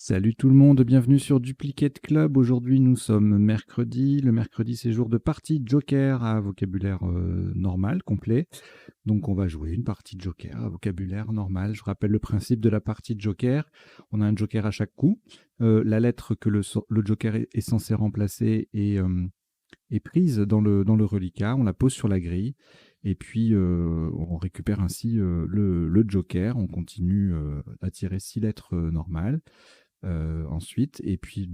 Salut tout le monde, bienvenue sur Duplicate Club. Aujourd'hui, nous sommes mercredi. Le mercredi, c'est jour de partie Joker à vocabulaire normal, complet. Donc, on va jouer une partie de Joker à vocabulaire normal. Je rappelle le principe de la partie de Joker. On a un Joker à chaque coup. La lettre que le Joker est censé remplacer est prise dans le reliquat. On la pose sur la grille. Et puis, on récupère ainsi le Joker. On continue à tirer 6 lettres normales. Ensuite, et puis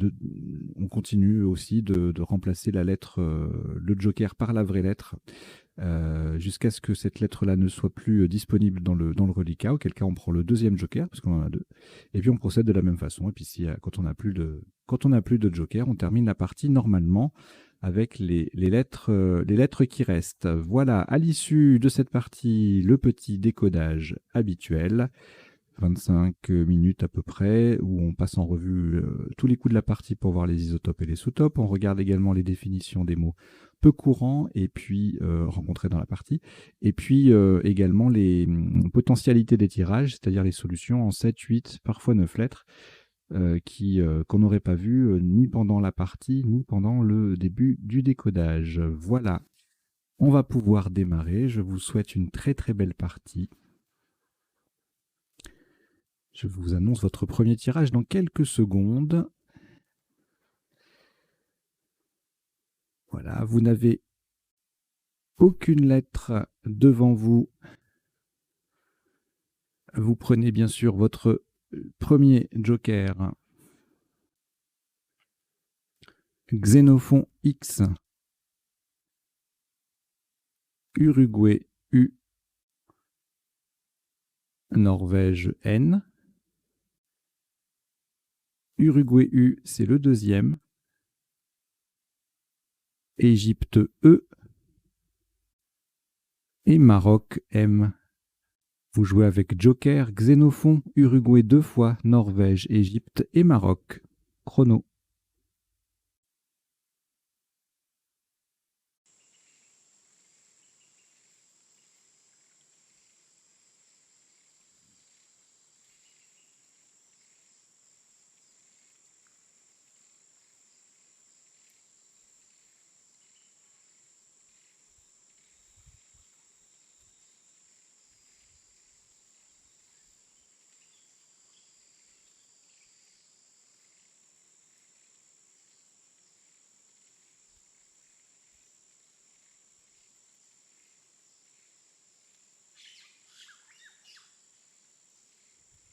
on continue aussi de remplacer la lettre, le Joker par la vraie lettre, jusqu'à ce que cette lettre-là ne soit plus disponible dans le reliquat, auquel cas on prend le deuxième Joker, parce qu'on en a deux, et puis on procède de la même façon. Et puis quand on n'a plus de Joker, on termine la partie normalement avec les lettres qui restent. Voilà, à l'issue de cette partie, le petit décodage habituel. 25 minutes à peu près, où on passe en revue tous les coups de la partie pour voir les isotopes et les sous-topes. On regarde également les définitions des mots peu courants et puis rencontrés dans la partie. Et puis également les potentialités des tirages, c'est-à-dire les solutions en 7, 8, parfois 9 lettres, qu'on n'aurait pas vues ni pendant la partie, ni pendant le début du décodage. Voilà, on va pouvoir démarrer. Je vous souhaite une très très belle partie. Je vous annonce votre premier tirage dans quelques secondes. Voilà, vous n'avez aucune lettre devant vous. Vous prenez bien sûr votre premier joker. Xénophon X. Uruguay U. Norvège N. Uruguay U, c'est le deuxième. Égypte E. Et Maroc M. Vous jouez avec Joker, Xénophon, Uruguay 2 fois, Norvège, Égypte et Maroc. Chrono.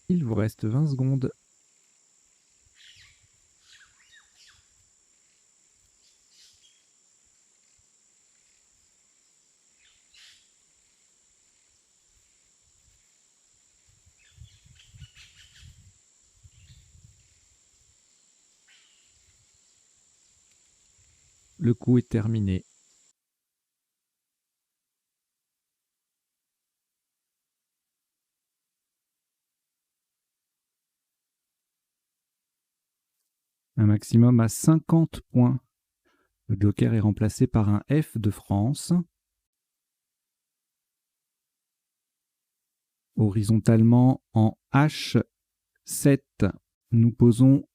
Il vous reste 20 secondes. Le coup est terminé. Un maximum à 50 points. Le joker est remplacé par un F de France. Horizontalement en H7, nous posons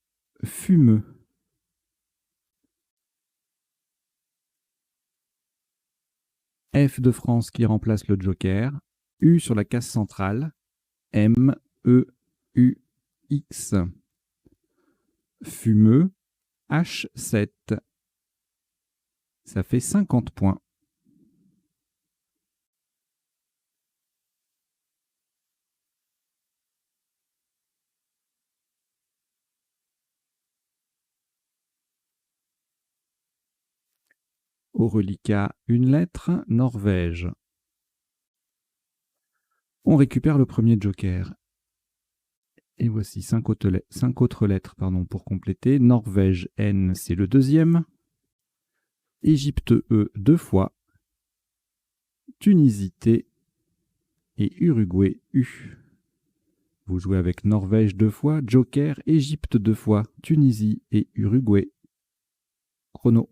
fumeux. F de France qui remplace le joker. U sur la case centrale. M, E, U, X. Fumeux. H7. Ça fait 50 points. Au reliquat, une lettre, Norvège. On récupère le premier joker. Et voici 5 autres lettres pour compléter. Norvège, N, c'est le deuxième. Égypte, E, 2 fois. Tunisie, T. Et Uruguay, U. Vous jouez avec Norvège 2 fois, joker, Égypte 2 fois, Tunisie et Uruguay. Chrono.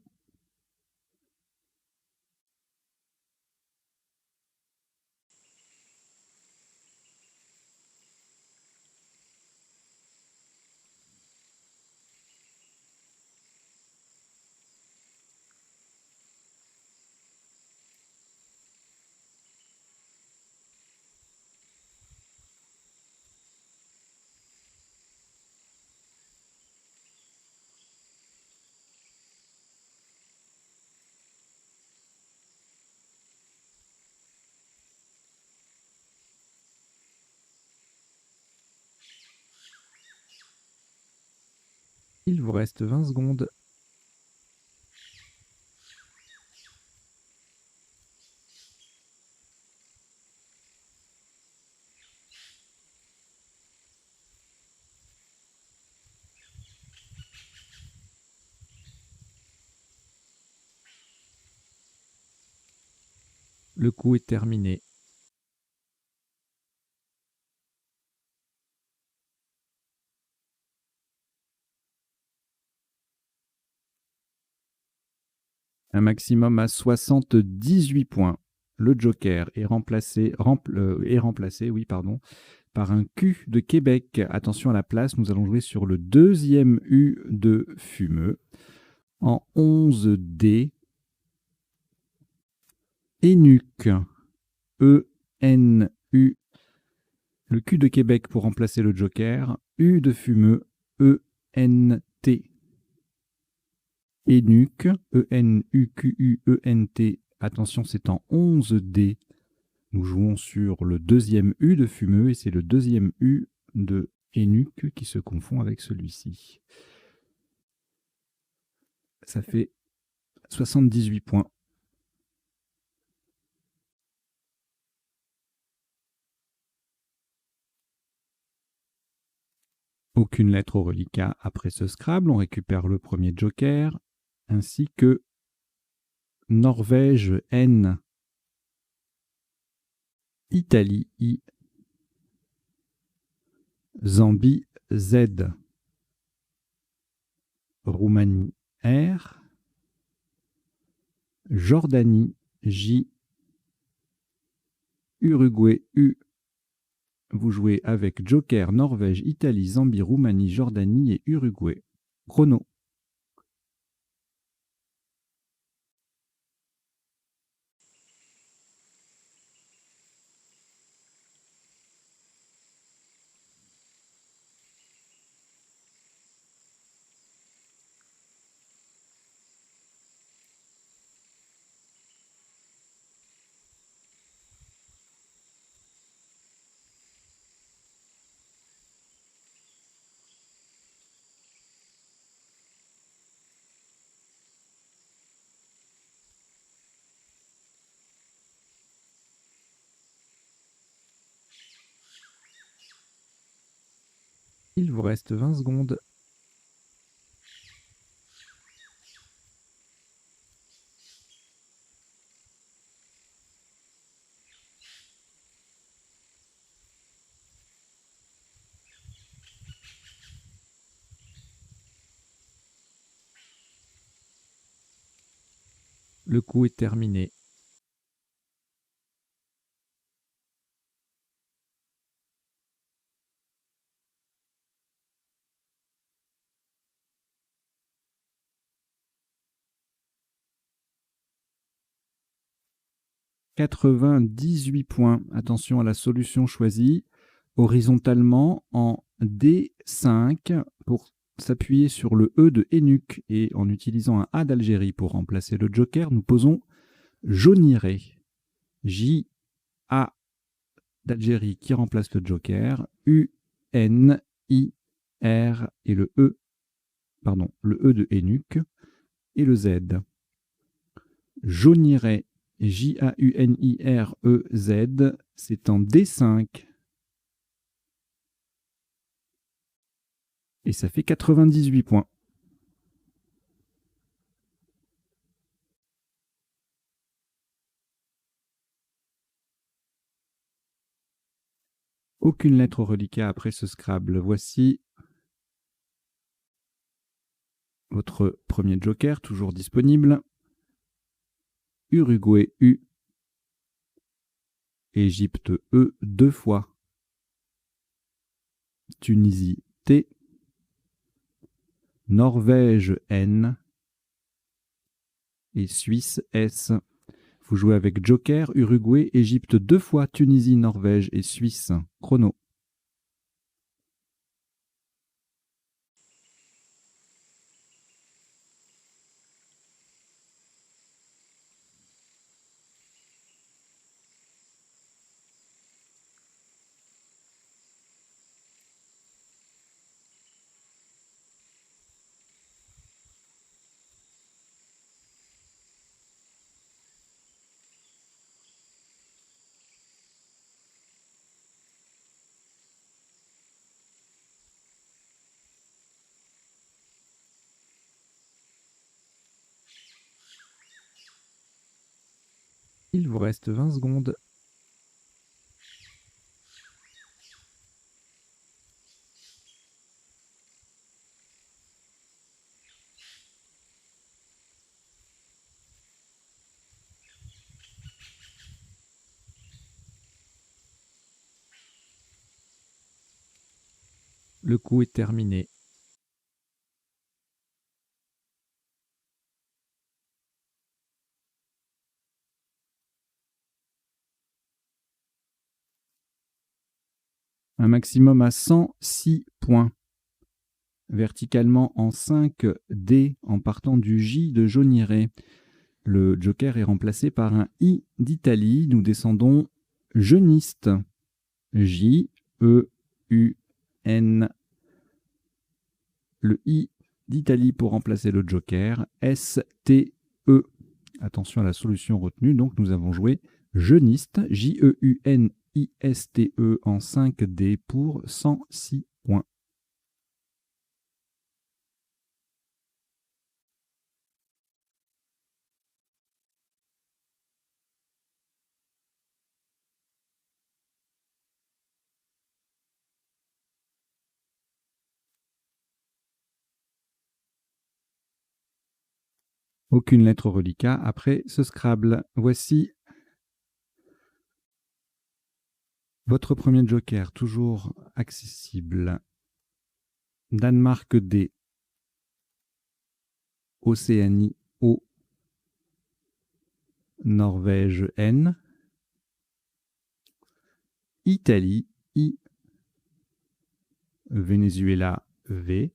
Il vous reste 20 secondes. Le coup est terminé. Un maximum à 78 points. Le joker est remplacé, par un Q de Québec. Attention à la place, nous allons jouer sur le deuxième U de fumeux. En 11D. Énuque. E-N-U. Le Q de Québec pour remplacer le joker. U de fumeux. E-N-T. Énuque. E-N-U-Q-U-E-N-T. Attention, c'est en 11D. Nous jouons sur le deuxième U de fumeux et c'est le deuxième U de Énuque qui se confond avec celui-ci. Ça fait 78 points. Aucune lettre au reliquat après ce Scrabble. On récupère le premier joker, ainsi que Norvège N, Italie I, Zambie Z, Roumanie R, Jordanie J, Uruguay U. Vous jouez avec joker, Norvège, Italie, Zambie, Roumanie, Jordanie et Uruguay. Chrono. Il vous reste 20 secondes. Le coup est terminé. « 98 points. Attention à la solution choisie. Horizontalement en D5 pour s'appuyer sur le E de Énuque et en utilisant un A d'Algérie pour remplacer le joker, nous posons jauniré. J-A d'Algérie qui remplace le joker, U-N-I-R et le E de Énuque et le Z. Jauniré, Jaunirez, c'est en D5. Et ça fait 98 points. Aucune lettre au reliquat après ce Scrabble. Voici votre premier joker, toujours disponible. Uruguay U. Égypte E 2 fois. Tunisie T. Norvège N. Et Suisse S. Vous jouez avec Joker, Uruguay, Égypte 2 fois, Tunisie, Norvège et Suisse. Chrono. Il vous reste 20 secondes. Le coup est terminé. Un maximum à 106 points. Verticalement en 5D en partant du J de Jaunirez. Le joker est remplacé par un I d'Italie. Nous descendons jeuniste. J-E-U-N. Le I d'Italie pour remplacer le joker. S-T-E. Attention à la solution retenue. Donc nous avons joué jeuniste. J-E-U-N-I-S-T-E en 5D pour 106 points. Aucune lettre au reliquat après ce Scrabble. Voici votre premier joker, toujours accessible. Danemark D. Océanie O. Norvège N. Italie I. Venezuela V.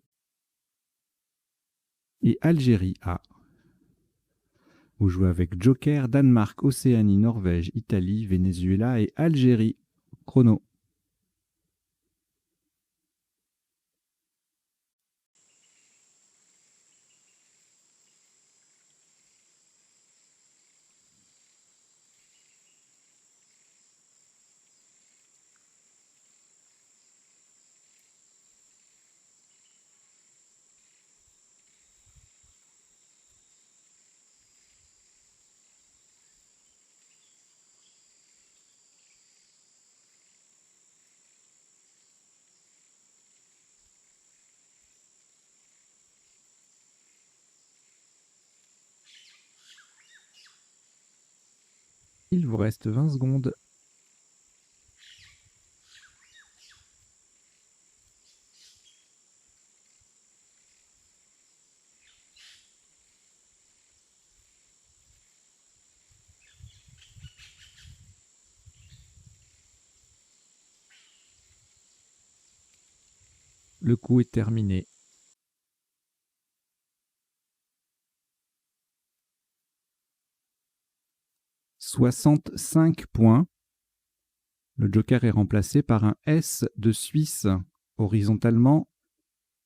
Et Algérie A. Vous jouez avec Joker, Danemark, Océanie, Norvège, Italie, Venezuela et Algérie. Chrono. Il vous reste 20 secondes. Le coup est terminé. « 65 points. Le joker est remplacé par un S de Suisse horizontalement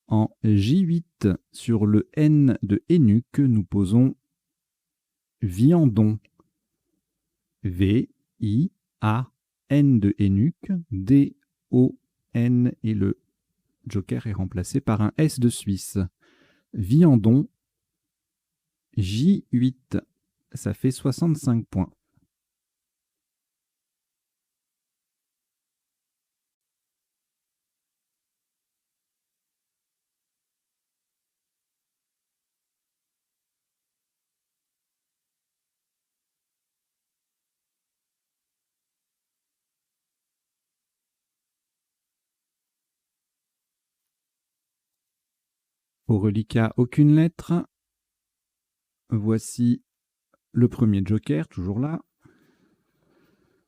en J8 sur le N de Hénuc. Nous posons Viandon. V-I-A-N de Hénuc, D-O-N et le joker est remplacé par un S de Suisse. Viandon, J8, ça fait 65 points. Au reliquat, aucune lettre. Voici le premier joker, toujours là.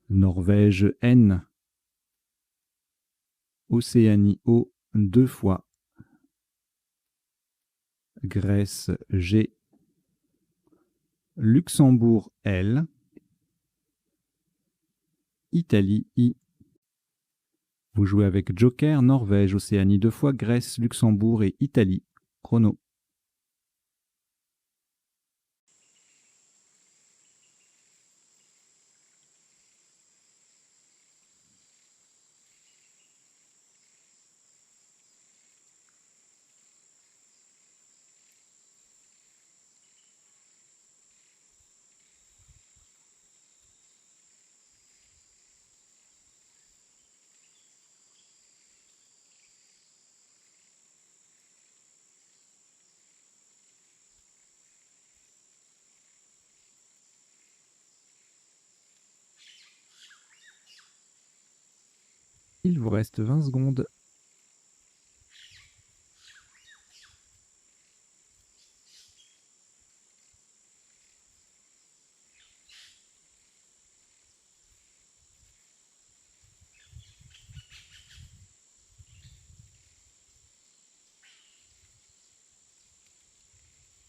Norvège, N. Océanie, O, 2 fois. Grèce, G. Luxembourg, L. Italie, I. Vous jouez avec joker, Norvège, Océanie 2 fois, Grèce, Luxembourg et Italie. Chrono. Il vous reste 20 secondes.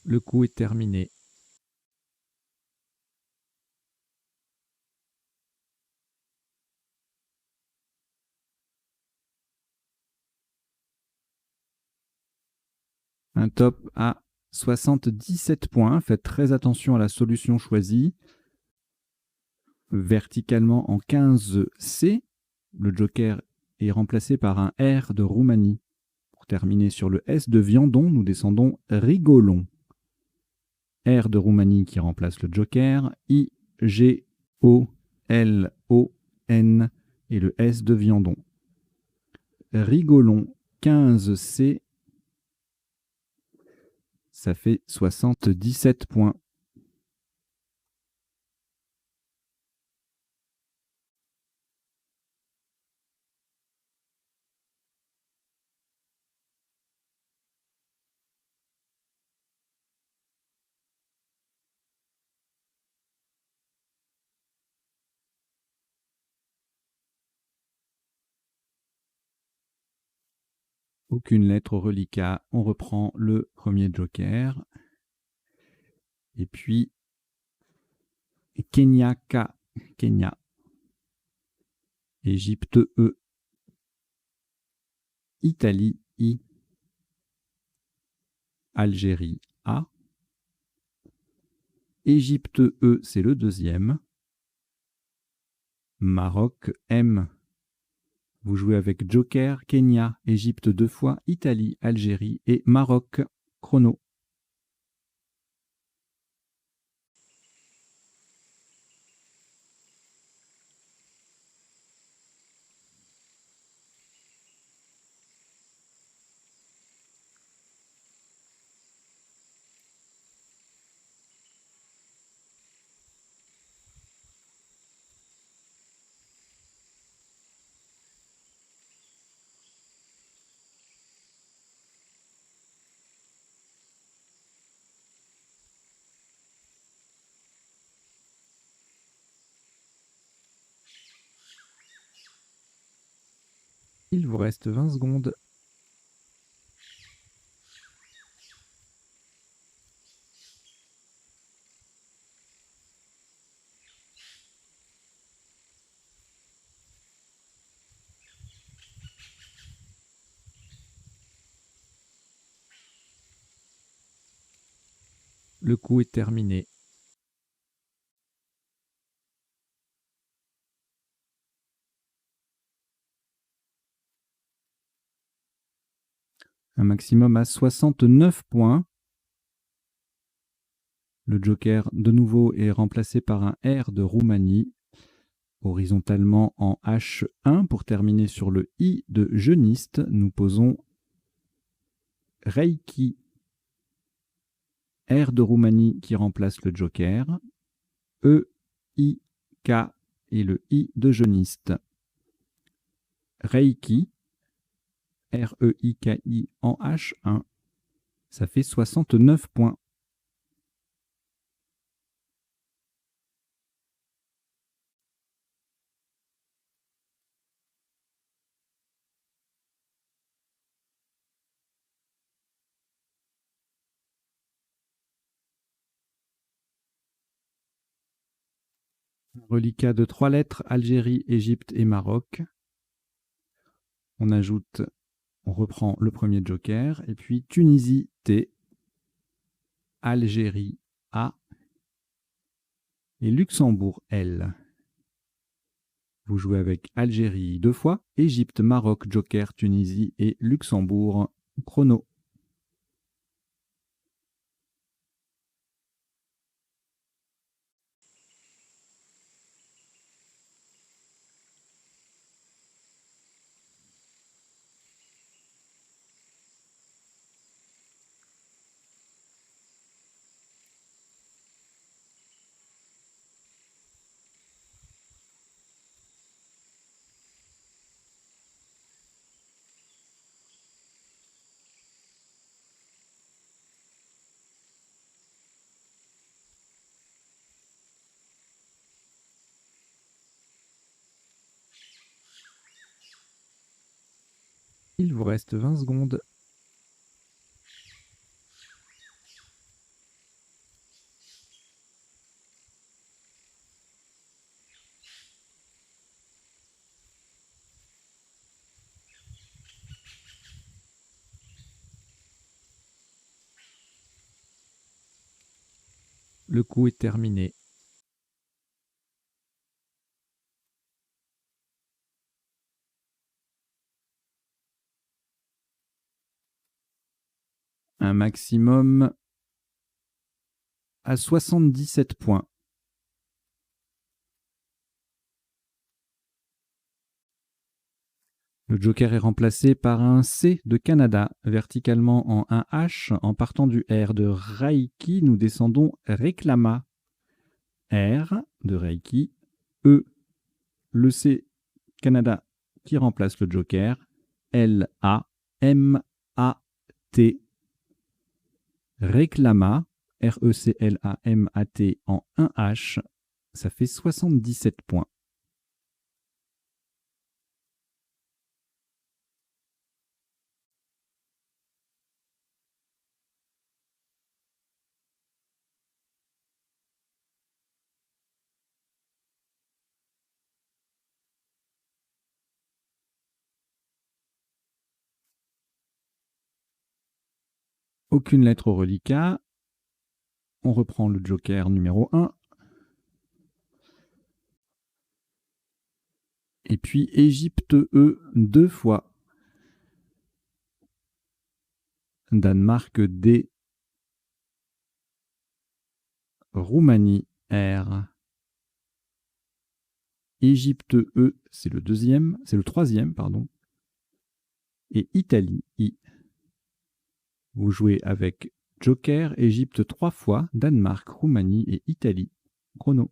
Le coup est terminé. Un top à 77 points. Faites très attention à la solution choisie. Verticalement en 15C, le joker est remplacé par un R de Roumanie. Pour terminer sur le S de Viandon, nous descendons Rigolon. R de Roumanie qui remplace le joker, I, G, O, L, O, N et le S de Viandon. Rigolon 15C, ça fait 77 points. Aucune lettre au reliquat. On reprend le premier joker. Et puis, Kenya K. Kenya. Égypte E. Italie I. Algérie A. Égypte E, c'est le deuxième. Maroc M. Vous jouez avec joker, Kenya, Égypte 2 fois, Italie, Algérie et Maroc. Chrono. Il vous reste 20 secondes. Le coup est terminé. Un maximum à 69 points. Le joker, de nouveau, est remplacé par un R de Roumanie, horizontalement en H1. Pour terminer sur le I de jeuniste, nous posons Reiki. R de Roumanie qui remplace le joker. E, I, K et le I de jeuniste. Reiki, R-E-I-K-I en H1. Ça fait 69 points. Reliquat de 3 lettres, Algérie, Égypte et Maroc. On reprend le premier joker, et puis Tunisie, T, Algérie, A, et Luxembourg, L. Vous jouez avec Algérie 2 fois, Égypte, Maroc, joker, Tunisie et Luxembourg, chrono. Il vous reste 20 secondes. Le coup est terminé. Un maximum à 77 points. Le joker est remplacé par un C de Canada, verticalement en un H. En partant du R de Reiki, nous descendons Réclama. R de Reiki, E, le C Canada qui remplace le joker, L, A, M, A, T, Réclama, R-E-C-L-A-M-A-T en un H, ça fait 77 points. Aucune lettre au reliquat. On reprend le joker numéro 1. Et puis Égypte E 2 fois. Danemark D. Roumanie R. Égypte E, c'est le troisième, pardon. Et Italie I. Vous jouez avec joker, Égypte 3 fois, Danemark, Roumanie et Italie. Chrono.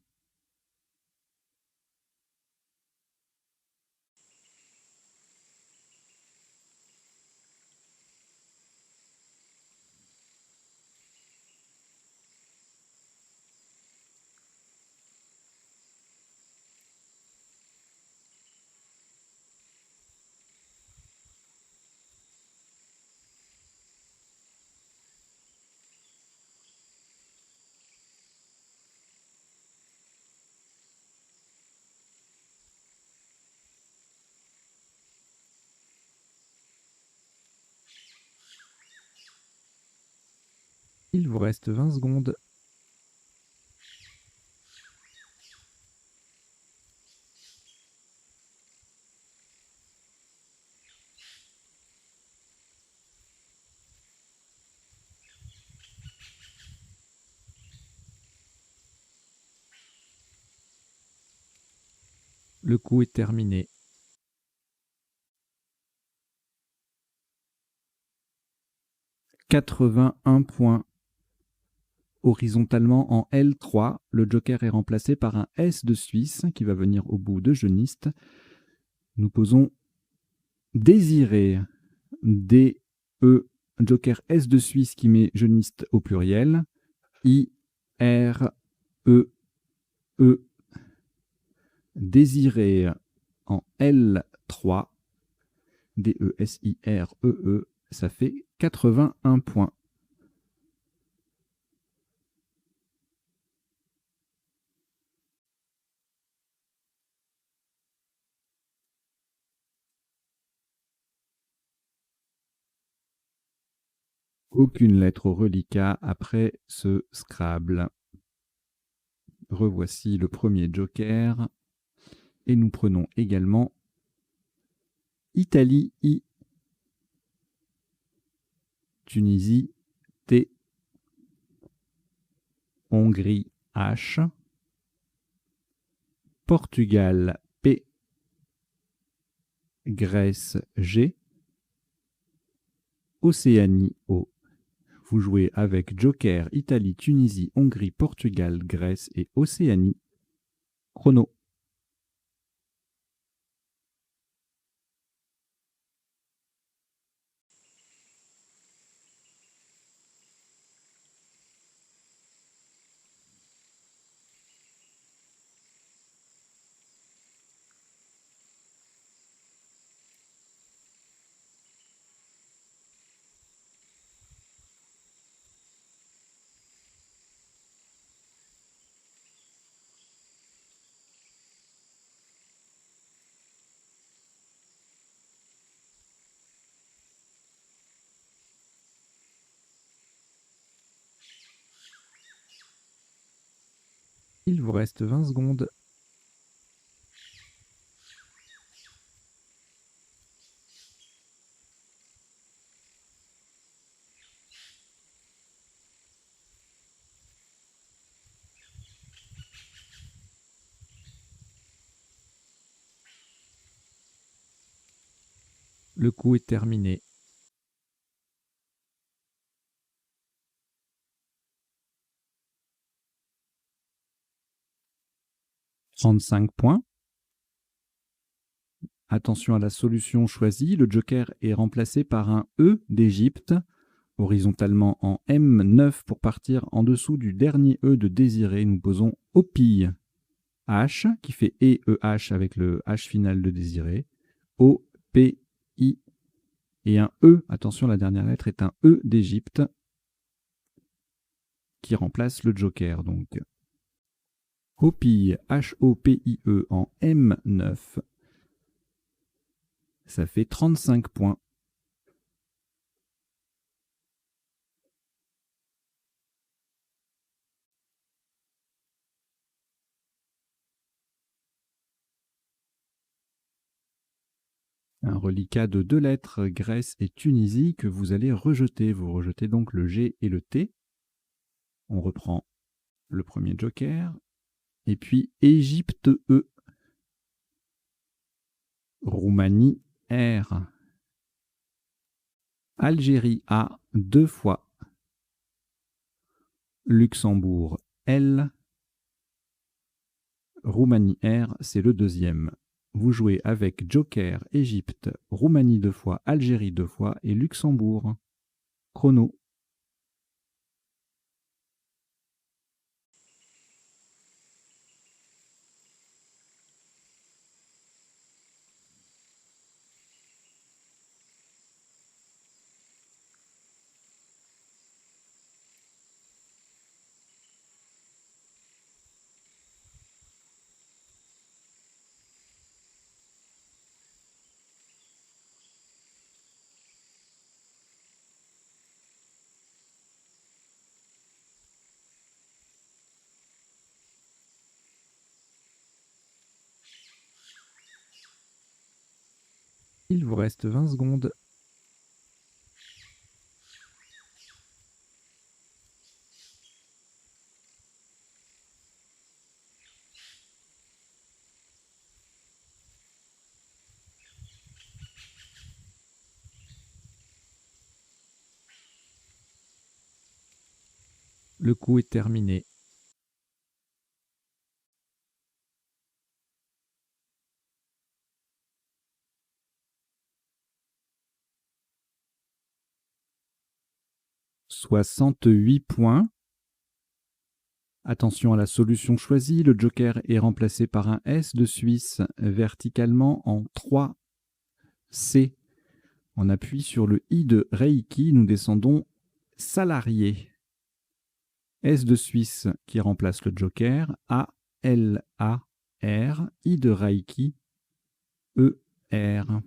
Il vous reste 20 secondes. Le coup est terminé. « 81 points. Horizontalement en L3, le joker est remplacé par un S de Suisse qui va venir au bout de jeuniste. Nous posons Désiré, D-E, joker S de Suisse qui met jeuniste au pluriel, I-R-E-E, Désiré en L3, D-E-S-I-R-E-E, ça fait 81 points. Aucune lettre au reliquat après ce Scrabble. Revoici le premier joker. Et nous prenons également Italie, I, Tunisie, T, Hongrie, H, Portugal, P, Grèce, G, Océanie, O. Vous jouez avec Joker, Italie, Tunisie, Hongrie, Portugal, Grèce et Océanie. Chrono. Il vous reste 20 secondes. Le coup est terminé. « 35 points. Attention à la solution choisie. Le joker est remplacé par un E d'Égypte, horizontalement en M9 pour partir en dessous du dernier E de Désiré. Nous posons Opille, H, qui fait E-E-H avec le H final de Désiré, O-P-I, et un E, attention, la dernière lettre est un E d'Égypte, qui remplace le joker. Donc, Opille, H-O-P-I-E en M9, ça fait 35 points. Un reliquat de 2 lettres, Grèce et Tunisie, que vous allez rejeter. Vous rejetez donc le G et le T. On reprend le premier joker. Et puis Égypte E, Roumanie R, Algérie A 2 fois, Luxembourg L, Roumanie R, c'est le deuxième. Vous jouez avec Joker, Égypte, Roumanie 2 fois, Algérie 2 fois et Luxembourg. Chrono. Il vous reste 20 secondes. Le coup est terminé. « 68 points. Attention à la solution choisie. Le joker est remplacé par un S de Suisse verticalement en 3C. On appuie sur le I de Reiki. Nous descendons salarié. S de Suisse qui remplace le joker. A, L, A, R. I de Reiki. E, R.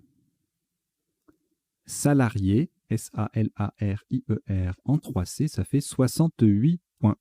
Salarié. S-A-L-A-R-I-E-R en 3C. Ça fait 68 points.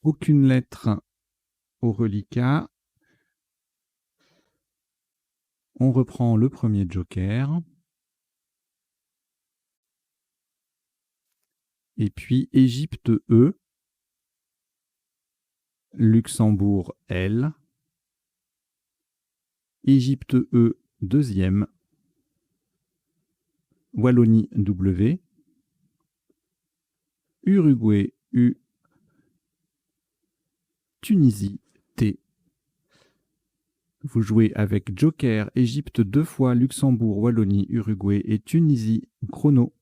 Aucune lettre au reliquat. On reprend le premier joker. Et puis Égypte E. Luxembourg L. Égypte E deuxième. Wallonie W. Uruguay U. Tunisie T. Vous jouez avec joker, Égypte 2 fois, Luxembourg, Wallonie, Uruguay et Tunisie. Chrono.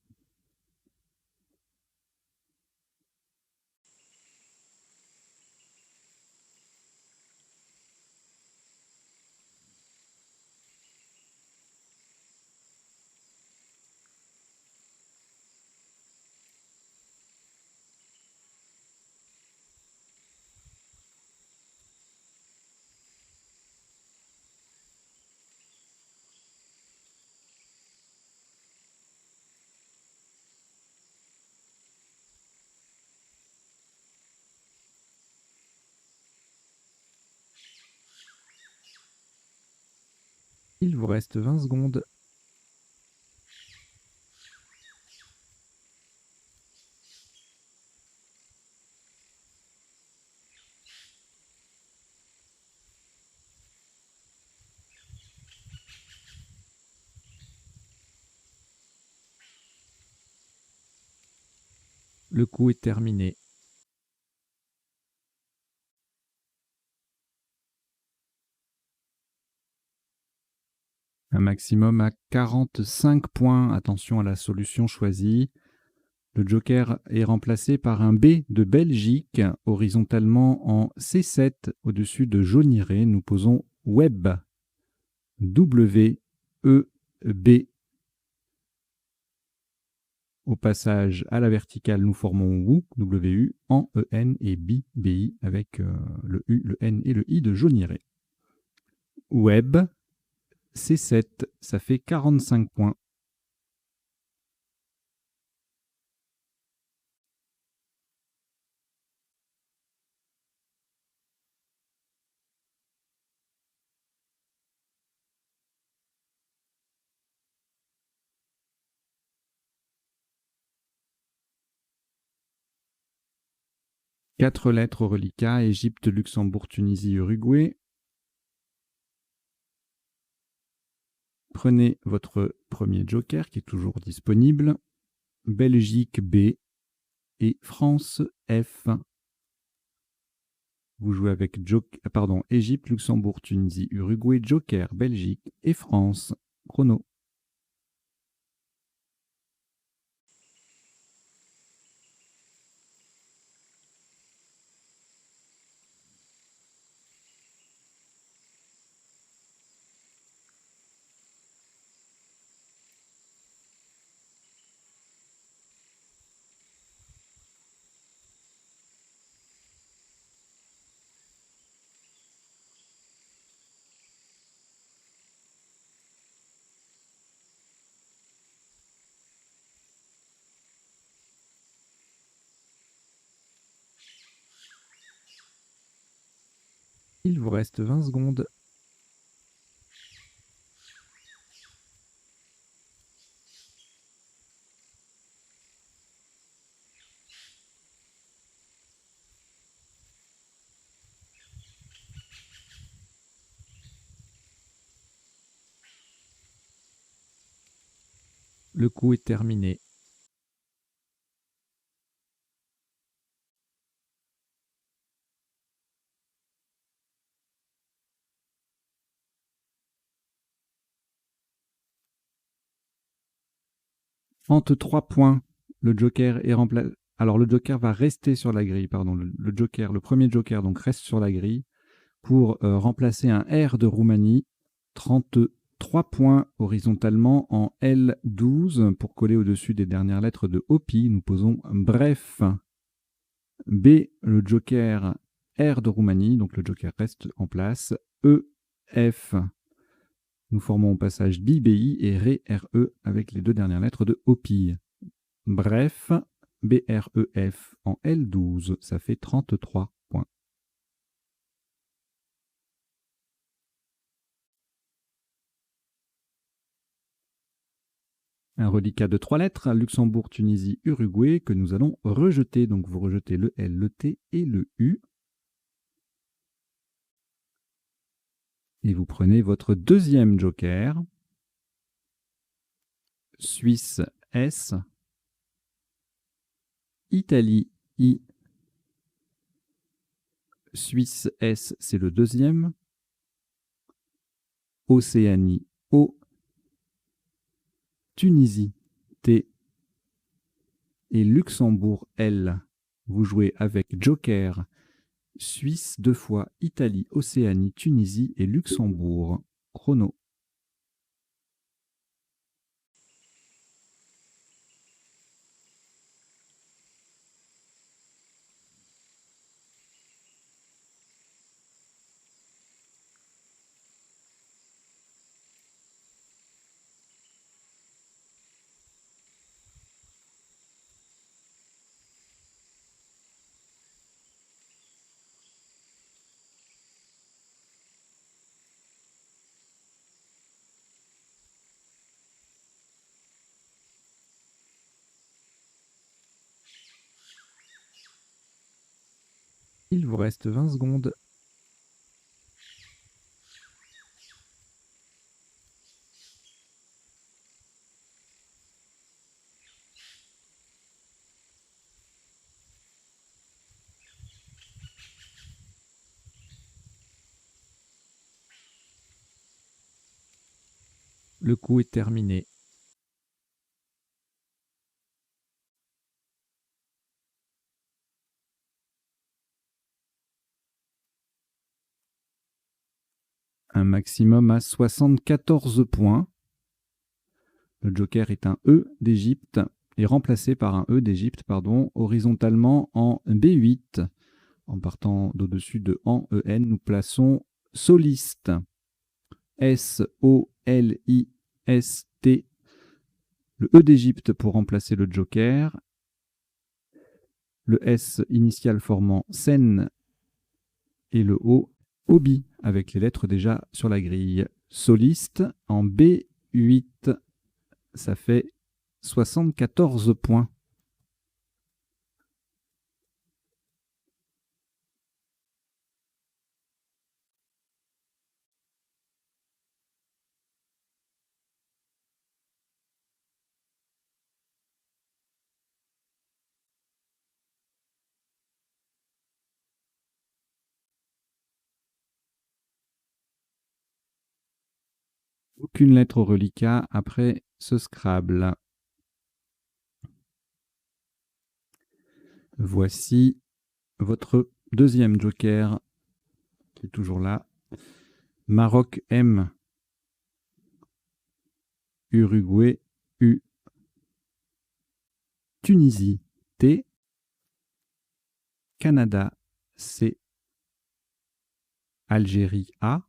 Il vous reste 20 secondes. Le coup est terminé. Un maximum à 45 points. Attention à la solution choisie. Le joker est remplacé par un B de Belgique, horizontalement en C7 au-dessus de Jauniré. Nous posons Web. W, E, B. Au passage à la verticale, nous formons WU, W-U, en E-N et B, B-I, avec le U, le N et le I de Jauniré. Web, C7, ça fait 45 points. Quatre lettres au reliquat, Égypte, Luxembourg, Tunisie, Uruguay. Prenez votre premier joker qui est toujours disponible. Belgique B et France F. Vous jouez avec Égypte, Luxembourg, Tunisie, Uruguay, joker, Belgique et France. Chrono. Il vous reste 20 secondes. Le coup est terminé. Entre 3 points, le joker est remplacé. Alors le joker va rester sur la grille, pardon. Le premier joker donc reste sur la grille pour remplacer un R de Roumanie. 33 points horizontalement en L12 pour coller au-dessus des dernières lettres de Hopi. Nous posons bref. B, le joker R de Roumanie, donc le joker reste en place. E, F, nous formons au passage BBI et Ré, RE avec les deux dernières lettres de Hopi. Bref, BREF en L12, ça fait 33 points. Un reliquat de 3 lettres, Luxembourg, Tunisie, Uruguay, que nous allons rejeter. Donc vous rejetez le L, le T et le U. Et vous prenez votre deuxième joker. Suisse, S. Italie, I. Suisse, S, c'est le deuxième. Océanie, O. Tunisie, T. Et Luxembourg, L. Vous jouez avec joker. Suisse, 2 fois, Italie, Océanie, Tunisie et Luxembourg. Chrono. Il vous reste 20 secondes. Le coup est terminé. Un maximum à 74 points. Le joker est un E d'Égypte et remplacé par un E d'Égypte, horizontalement en B8. En partant d'au-dessus de en EN, nous plaçons soliste. S-O-L-I-S-T. Le E d'Égypte pour remplacer le joker. Le S initial formant Sen et le O, Obi, avec les lettres déjà sur la grille. Soliste en B8, ça fait 74 points. Aucune lettre au reliquat après ce Scrabble. Voici votre deuxième joker qui est toujours là. Maroc M. Uruguay U. Tunisie T. Canada C. Algérie A.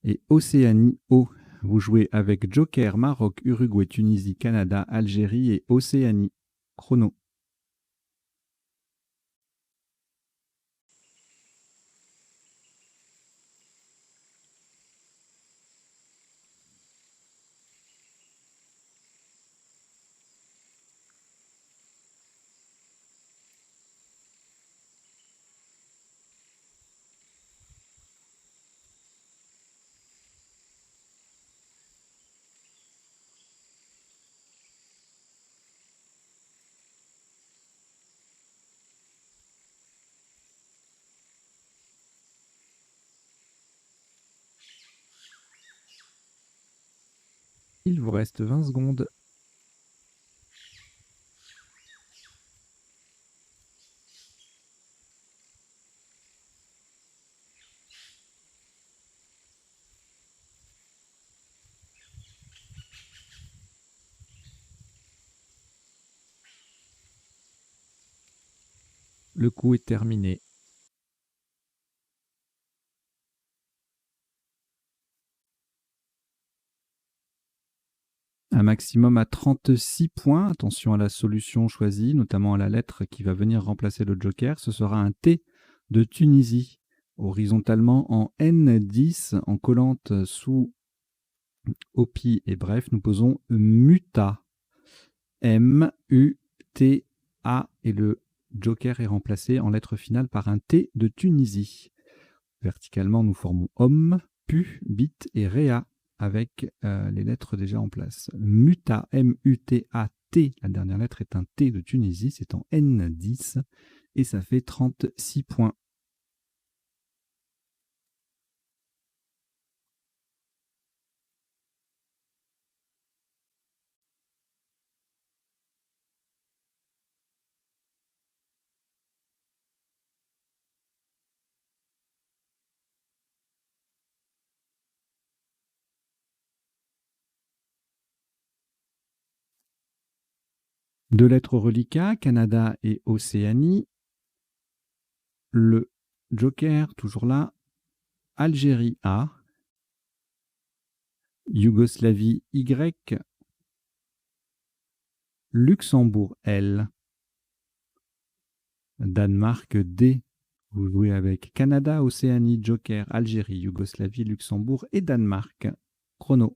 Et Océanie O. Vous jouez avec joker, Maroc, Uruguay, Tunisie, Canada, Algérie et Océanie. Chrono. Il vous reste 20 secondes. Le coup est terminé. Un maximum à 36 points. Attention à la solution choisie, notamment à la lettre qui va venir remplacer le joker. Ce sera un T de Tunisie, horizontalement en N10, en collante sous OPI et bref, nous posons muta. M-U-T-A et le joker est remplacé en lettre finale par un T de Tunisie. Verticalement, nous formons homme, pu, bit et réa avec les lettres déjà en place. Muta, M-U-T-A-T, la dernière lettre est un T de Tunisie, c'est en N10 et ça fait 36 points. Deux lettres reliquats, Canada et Océanie. Le joker, toujours là, Algérie A, Yougoslavie Y, Luxembourg L, Danemark D. Vous jouez avec Canada, Océanie, Joker, Algérie, Yougoslavie, Luxembourg et Danemark. Chrono.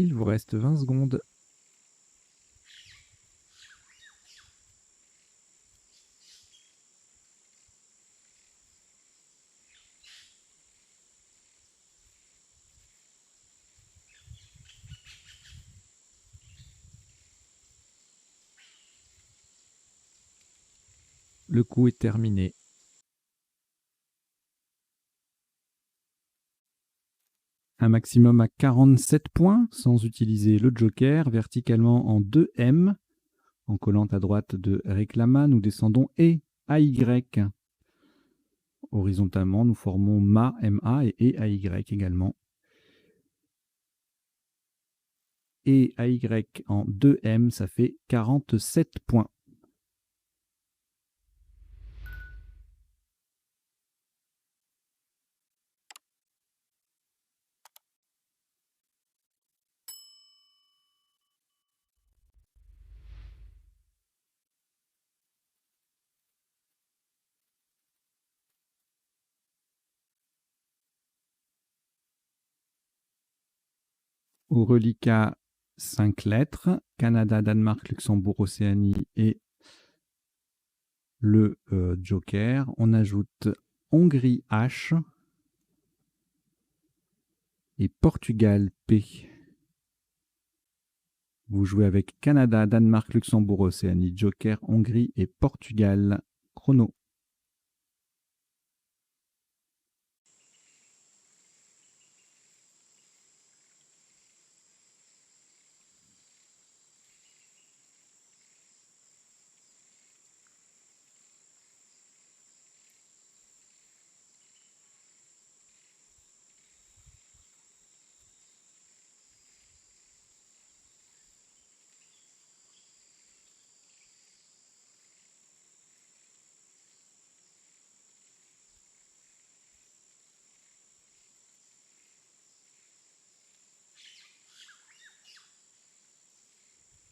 Il vous reste 20 secondes. Le coup est terminé. Un maximum à 47 points sans utiliser le joker, verticalement en 2M. En collant à droite de réclama, nous descendons et AY. Horizontalement, nous formons MA, MA et AY également. Et AY en 2M, ça fait 47 points. Au reliquat, 5 lettres, Canada, Danemark, Luxembourg, Océanie et le joker. On ajoute Hongrie H et Portugal P. Vous jouez avec Canada, Danemark, Luxembourg, Océanie, joker, Hongrie et Portugal. Chrono.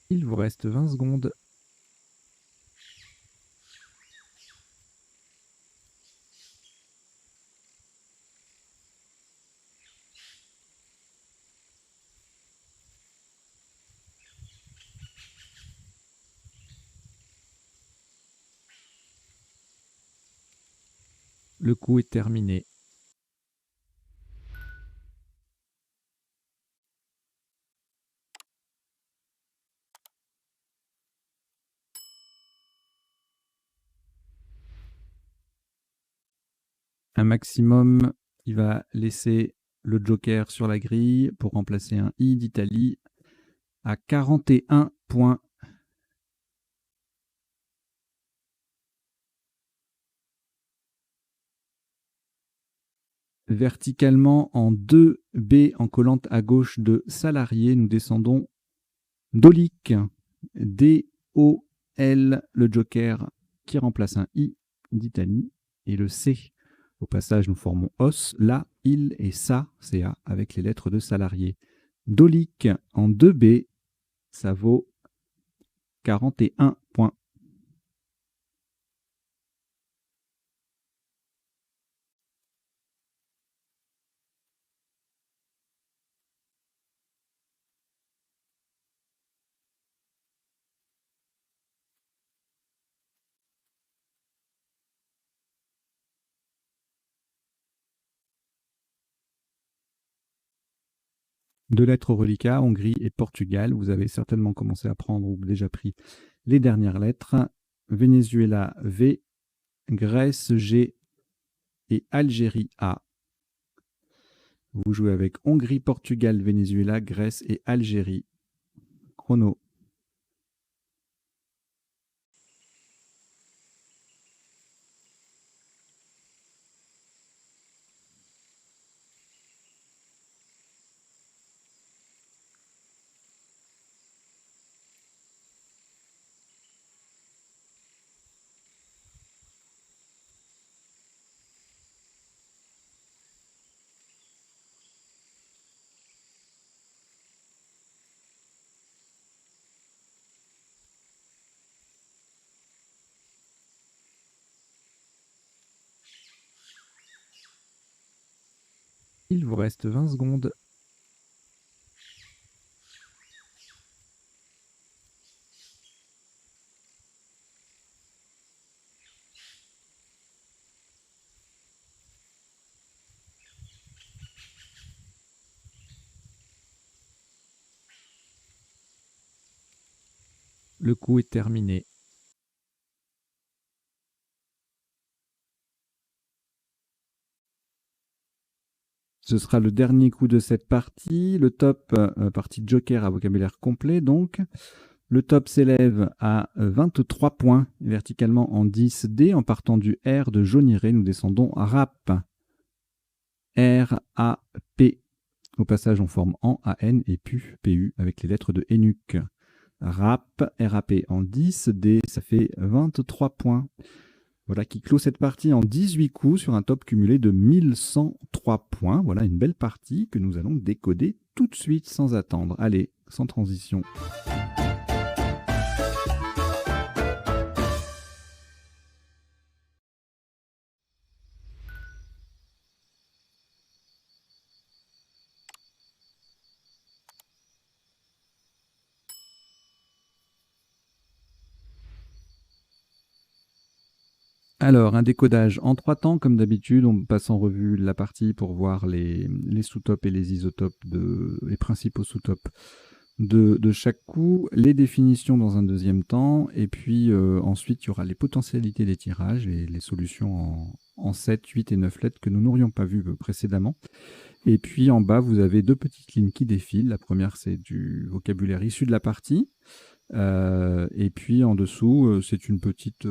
Il vous reste 20 secondes. Le coup est terminé. Un maximum, il va laisser le joker sur la grille pour remplacer un I d'Italie à 41 points. Verticalement en 2B en collante à gauche de salarié, nous descendons Dolic, D-O-L, le joker qui remplace un I d'Italie, et le C. Au passage, nous formons os, la, il et sa, CA, avec les lettres de salarié. Dolic en 2B, ça vaut 41 points. Deux lettres au reliquat, Hongrie et Portugal. Vous avez certainement commencé à prendre ou déjà pris les dernières lettres. Venezuela, V, Grèce, G et Algérie, A. Vous jouez avec Hongrie, Portugal, Venezuela, Grèce et Algérie. Chrono. Il vous reste 20 secondes. Le coup est terminé. Ce sera le dernier coup de cette partie. Le top, partie joker à vocabulaire complet donc. Le top s'élève à 23 points, verticalement en 10D. En partant du R de Jauniré, nous descendons rap. R-A-P. Au passage, on forme en A-N et PU, P-U, avec les lettres de Hénuc. Rap, R-A-P en 10D, ça fait 23 points. Voilà qui clôt cette partie en 18 coups sur un top cumulé de 1103 points. Voilà une belle partie que nous allons décoder tout de suite sans attendre. Allez, sans transition. Alors, un décodage en 3 temps, comme d'habitude, on passe en revue la partie pour voir les sous-tops et les isotopes, les principaux sous-tops de chaque coup, les définitions dans un deuxième temps, et puis ensuite il y aura les potentialités des tirages et les solutions en 7, 8 et 9 lettres que nous n'aurions pas vues précédemment. Et puis en bas, vous avez deux petites lignes qui défilent. La première, c'est du vocabulaire issu de la partie. Et puis en dessous, c'est une petite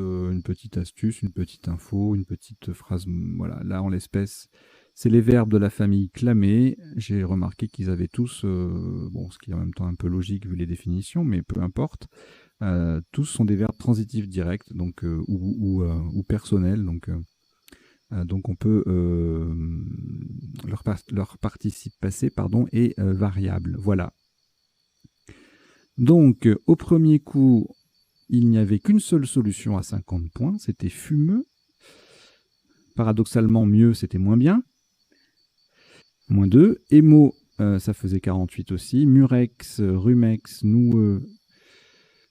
astuce, une petite info, une petite phrase. Voilà, là en l'espèce, c'est les verbes de la famille clamer. J'ai remarqué qu'ils avaient tous, bon, ce qui est en même temps un peu logique vu les définitions, mais peu importe. Tous sont des verbes transitifs directs, donc ou personnels, donc on peut leur participe passé est variable. Voilà. Donc, au premier coup, il n'y avait qu'une seule solution à 50 points, c'était fumeux. Paradoxalement, mieux, c'était moins bien. Moins 2. Émo, ça faisait 48 aussi. Murex, rumex, noueux,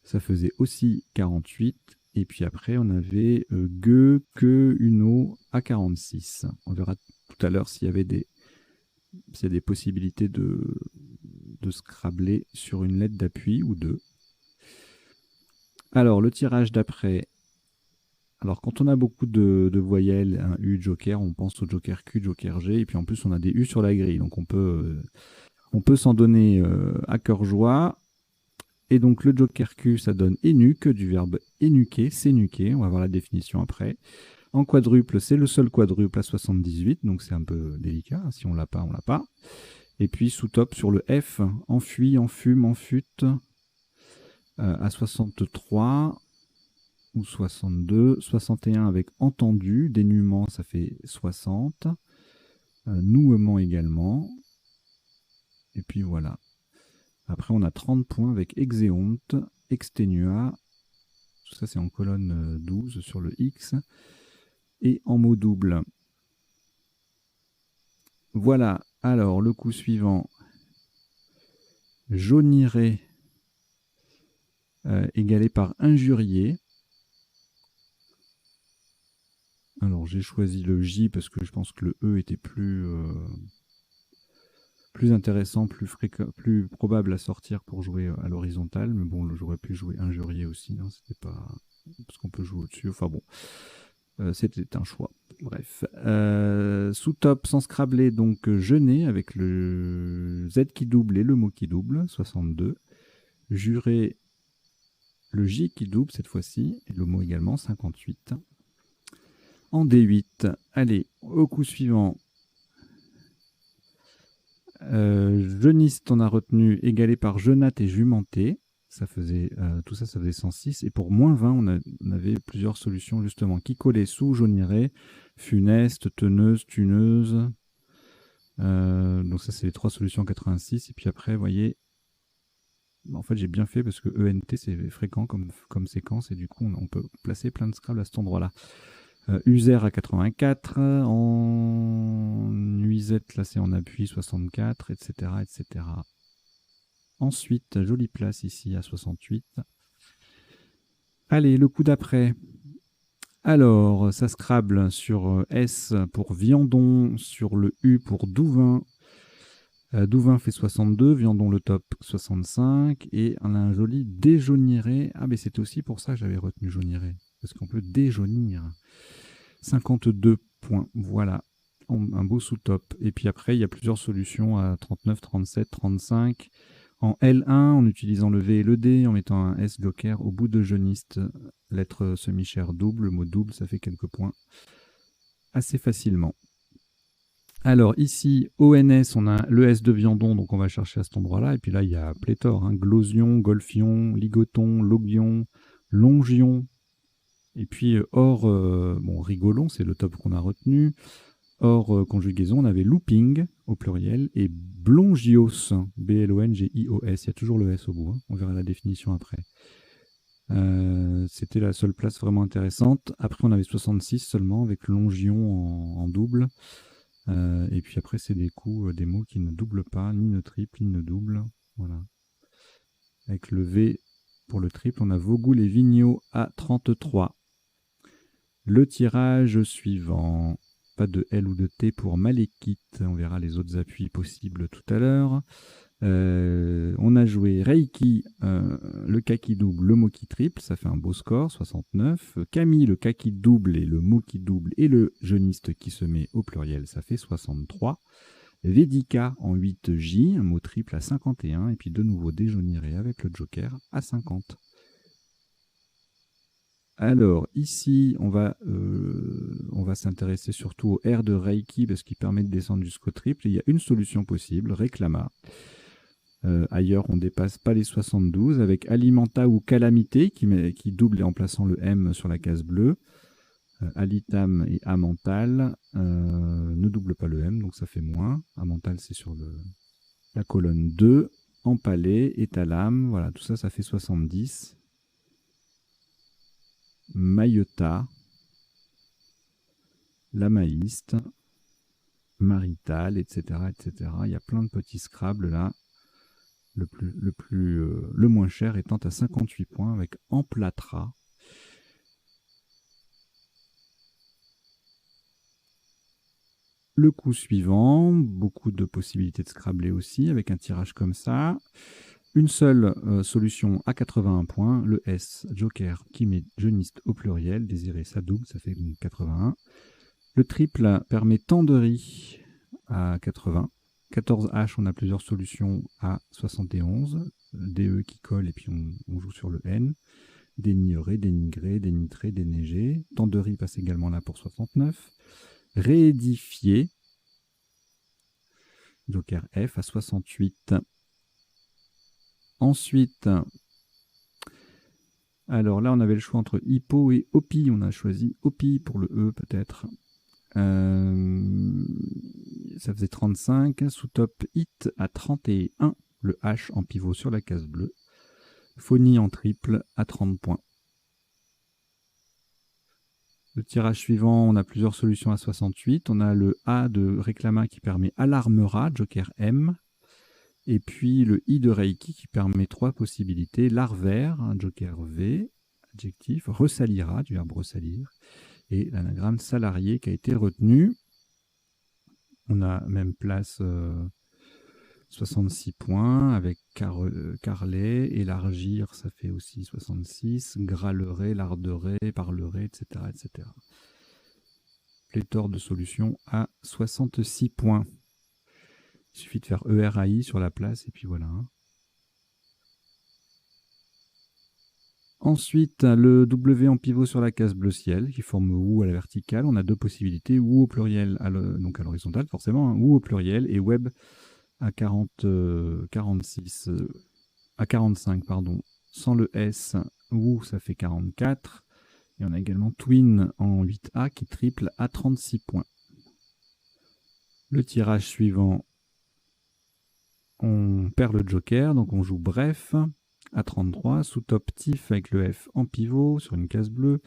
ça faisait aussi 48. Et puis après, on avait Gueux, Que, Uno à 46. On verra tout à l'heure s'il y avait des possibilités de scrabler sur une lettre d'appui ou deux. Alors, le tirage d'après. Alors, quand on a beaucoup de voyelles, un U, joker, on pense au joker Q, joker G, et puis en plus, on a des U sur la grille. Donc, on peut s'en donner à cœur joie. Et donc, le joker Q, ça donne énuque, du verbe énuquer, s'énuquer. On va voir la définition après. En quadruple, c'est le seul quadruple à 78, donc c'est un peu délicat. Si on l'a pas, on l'a pas. Et puis, sous-top, sur le F, enfuit, enfume, enfute, à 63 ou 62. 61 avec entendu. Dénuement, ça fait 60. Nouement également. Et puis voilà. Après, on a 30 points avec exéonte, exténua. Tout ça, c'est en colonne 12 sur le X. Et en mot double. Voilà. Alors, le coup suivant. Jaunirait égalé par injurier. Alors, j'ai choisi le J parce que je pense que le E était plus intéressant, plus probable à sortir pour jouer à l'horizontale. Mais bon, j'aurais pu jouer injurier aussi. Hein, c'était pas... Parce qu'on peut jouer au-dessus. Enfin bon, c'était un choix. Bref. Sous-top, sans scrabler, donc jeûner avec le Z qui double et le mot qui double, 62. Jurer, le J qui double cette fois-ci, et le mot également, 58. En D8, allez, au coup suivant. Jeuniste, on a retenu égalé par jeunate et jumenté. Ça faisait, tout ça, ça faisait 106. Et pour moins 20, on avait plusieurs solutions justement. Qui collait sous, jaunirait, funeste, teneuse, tuneuse. Donc ça, c'est les trois solutions 86. Et puis après, vous voyez, en fait, j'ai bien fait parce que ENT, c'est fréquent comme séquence. Et du coup, on peut placer plein de Scrabble à cet endroit-là. User à 84, en nuisette, là c'est en appui 64, etc., etc. Ensuite, jolie place ici à 68. Allez, le coup d'après. Alors, ça scrabble sur S pour viandon, sur le U pour douvain. Douvain fait 62, viandon le top 65, et on a un joli déjauniret. Ah, mais c'était aussi pour ça que j'avais retenu jauniret, parce qu'on peut déjaunir. 52 points, voilà, un beau sous-top. Et puis après, il y a plusieurs solutions à 39, 37, 35. En L1, en utilisant le V et le D, en mettant un S joker au bout de jeuniste, lettre semi-chère double, le mot double, ça fait quelques points assez facilement. Alors ici, ONS, on a le S de viandon, donc on va chercher à cet endroit-là. Et puis là, il y a pléthore, hein, glosion, golfion, ligoton, logion, longion. Et puis, hors, bon, rigolon, c'est le top qu'on a retenu. Hors conjugaison, on avait looping au pluriel et blongios, B-L-O-N-G-I-O-S. Il y a toujours le S au bout, hein. On verra la définition après. C'était la seule place vraiment intéressante. Après, on avait 66 seulement avec longion en double. Et puis après, c'est des coups, des mots qui ne doublent pas, ni ne triple, ni ne double. Voilà. Avec le V pour le triple, on a Vaugoul et Vigneault à 33. Le tirage suivant, pas de L ou de T pour Malekith, on verra les autres appuis possibles tout à l'heure. On a joué Reiki, le K qui double, le mot qui triple, ça fait un beau score, 69. Camille, le K qui double et le mot qui double et le jeuniste qui se met au pluriel, ça fait 63. Vedika en 8J, un mot triple à 51, et puis de nouveau déjaunirait avec le joker à 50. Alors, ici, on va s'intéresser surtout au R de Reiki parce qu'il permet de descendre jusqu'au triple. Il y a une solution possible, réclama. Ailleurs, on ne dépasse pas les 72 avec Alimenta ou Calamité qui double en plaçant le M sur la case bleue. Alitam et Amental ne double pas le M, donc ça fait moins. Amental, c'est sur la colonne 2. Empalé, Étalam, voilà, tout ça, ça fait 70. Maillota, Lamaïste, Marital, etc., etc. Il y a plein de petits Scrabble là. Le moins cher étant à 58 points avec Emplâtra. Le coup suivant, beaucoup de possibilités de scrabler aussi, avec un tirage comme ça. Une seule solution à 81 points, le S, Joker, qui met jeuniste au pluriel, désiré ça double, ça fait 81. Le triple permet Tanderie à 80. 14H, on a plusieurs solutions à 71. DE qui colle et puis on joue sur le N. Dénigrer, dénigrer, dénitrer, déneiger. Tanderie passe également là pour 69. Réédifier. Joker F à 68. Ensuite, alors là, on avait le choix entre Hippo et Opi. On a choisi Opi pour le E, peut-être. Ça faisait 35. Sous-top Hit à 31. Le H en pivot sur la case bleue. Phonie en triple à 30 points. Le tirage suivant, on a plusieurs solutions à 68. On a le A de Réclama qui permet Alarmera, Joker M. Et puis le I de Reiki qui permet 3 possibilités. Larvaire, un Joker V, adjectif. Ressalira, du verbe ressalir. Et l'anagramme salarié qui a été retenu. On a même place 66 points avec carlet, élargir, ça fait aussi 66, gralerait, larderait, parlerait, etc. etc. Pléthore de solutions à 66 points. Il suffit de faire ERAI sur la place et puis voilà. Ensuite, le W en pivot sur la case bleu ciel qui forme OU à la verticale. On a 2 possibilités, OU au pluriel, donc à l'horizontale forcément, hein, OU au pluriel et web à 46, à 45, pardon, sans le S, OU ça fait 44. Et on a également Twin en 8A qui triple à 36 points. Le tirage suivant, on perd le joker, donc on joue bref à 33, sous top tif avec le F en pivot sur une case bleue.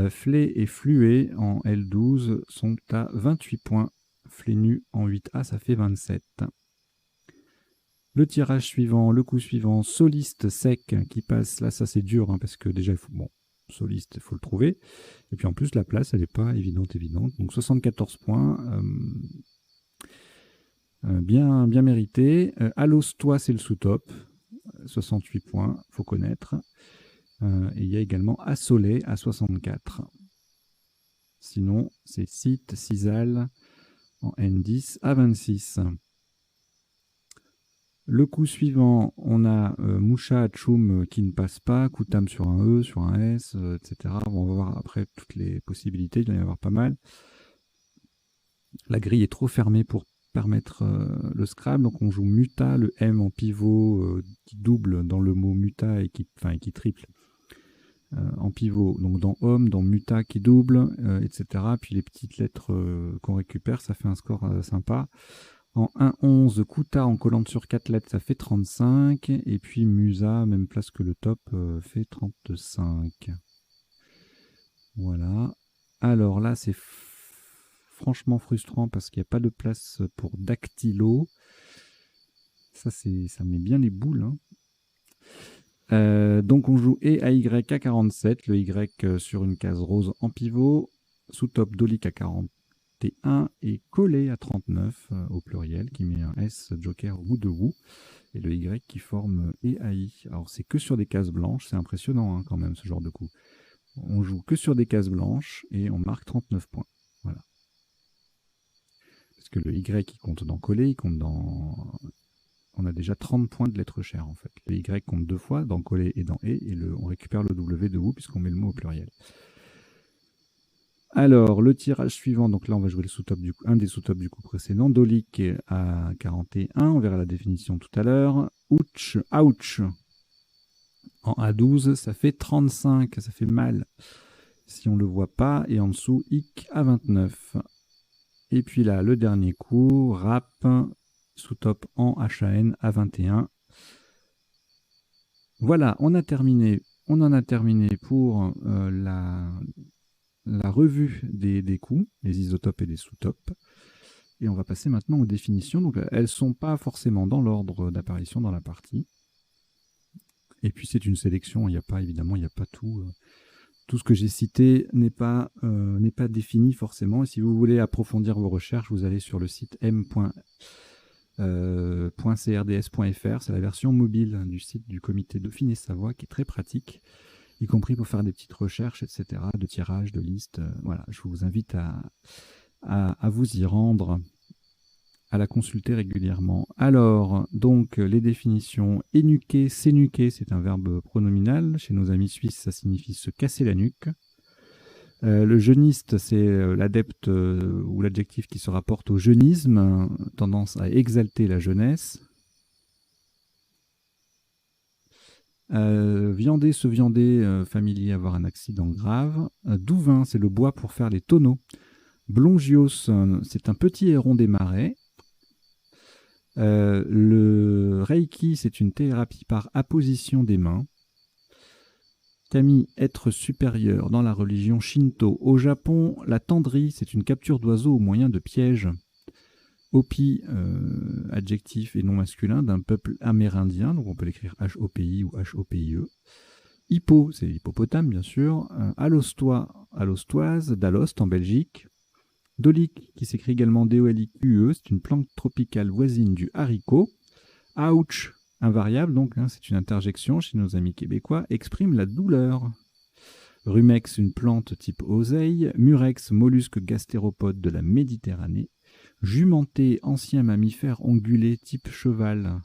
Flé et Fluet en L12 sont à 28 points. Flé nu en 8A, ça fait 27. Le tirage suivant, le coup suivant, soliste sec qui passe. Là, ça c'est dur hein, parce que déjà, il faut, bon, soliste, il faut le trouver. Et puis en plus, la place, elle n'est pas évidente. Donc 74 points. Bien mérité. Allos, toi, c'est le sous-top. 68 points, faut connaître. Et il y a également Assolé à 64. Sinon, c'est Site, Cisal en N10 à 26. Le coup suivant, on a Moucha Tchoum qui ne passe pas, Koutam sur un E, sur un S, etc. On va voir après toutes les possibilités, il doit y en avoir pas mal. La grille est trop fermée pour permettre le Scrabble, donc on joue Muta, le M en pivot qui double dans le mot Muta et qui triple en pivot, donc dans Homme, dans Muta qui double, etc. Puis les petites lettres qu'on récupère, ça fait un score sympa. En 1-11, Kuta en collante sur 4 lettres, ça fait 35. Et puis Musa, même place que le top, fait 35. Voilà. Alors là, c'est franchement frustrant parce qu'il n'y a pas de place pour dactylo. Ça met bien les boules. Hein. Donc on joue E à Y à 47, le Y sur une case rose en pivot, sous top Dolik à 41 et collé à 39 au pluriel qui met un S Joker ou de Wu et le Y qui forme E à I. Alors c'est que sur des cases blanches, c'est impressionnant hein, quand même ce genre de coup. On joue que sur des cases blanches et on marque 39 points. Voilà. Parce que le Y qui compte dans coller, il compte dans... On a déjà 30 points de lettres chères en fait. Le Y compte 2 fois dans coller et dans et on récupère le W de Wu puisqu'on met le mot au pluriel. Alors, le tirage suivant, donc là on va jouer le sous-top un des sous-tops du coup précédent. Dolik à 41, on verra la définition tout à l'heure. Ouch, ouch. En A12, ça fait 35, ça fait mal si on ne le voit pas. Et en dessous, Ic à 29. Et puis là, le dernier coup, Rap, sous-top en HAN à 21. Voilà, on a terminé. On en a terminé pour la revue des coups, des isotopes et des sous-topes. Et on va passer maintenant aux définitions. Donc, elles ne sont pas forcément dans l'ordre d'apparition dans la partie. Et puis, c'est une sélection. Évidemment, il n'y a pas tout tout ce que j'ai cité n'est pas défini forcément. Et si vous voulez approfondir vos recherches, vous allez sur le site m.crds.fr. C'est la version mobile du site du comité Dauphiné-Savoie qui est très pratique, y compris pour faire des petites recherches, etc., de tirage, de listes. Voilà, je vous invite à vous y rendre, à la consulter régulièrement. Alors, donc, les définitions. Énuquer, s'énuquer, c'est un verbe pronominal. Chez nos amis suisses, ça signifie se casser la nuque. Le jeuniste, c'est l'adepte ou l'adjectif qui se rapporte au jeunisme, tendance à exalter la jeunesse. Viander, se viander, familier, avoir un accident grave. Douvain, c'est le bois pour faire les tonneaux. Blongios, c'est un petit héron des marais. Le Reiki, c'est une thérapie par apposition des mains. Kami, être supérieur dans la religion Shinto. Au Japon, la tendrie, c'est une capture d'oiseaux au moyen de pièges. Hopi, adjectif et nom masculin d'un peuple amérindien, donc on peut l'écrire H-O-P-I ou H-O-P-I-E. Hippo, c'est hippopotame bien sûr. Alostois, alostoise, d'Alost en Belgique. Dolique, qui s'écrit également D-O-L-I-Q-E, c'est une plante tropicale voisine du haricot. Ouch, invariable, donc c'est une interjection chez nos amis québécois, exprime la douleur. Rumex, une plante type oseille. Murex, mollusque gastéropode de la Méditerranée. Jumenté, ancien mammifère ongulé type cheval.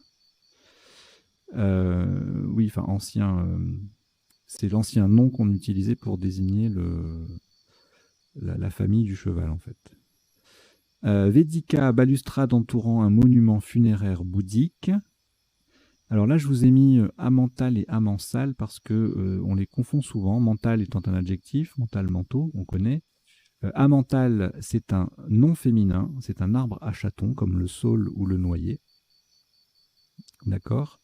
Oui, enfin ancien, c'est l'ancien nom qu'on utilisait pour désigner la famille du cheval en fait. Védica, balustrade entourant un monument funéraire bouddhique. Alors là, je vous ai mis amental et amensal parce que on les confond souvent. Mental étant un adjectif, mental, manteau, on connaît. Amental, c'est un nom féminin, c'est un arbre à chatons comme le saule ou le noyer. D'accord.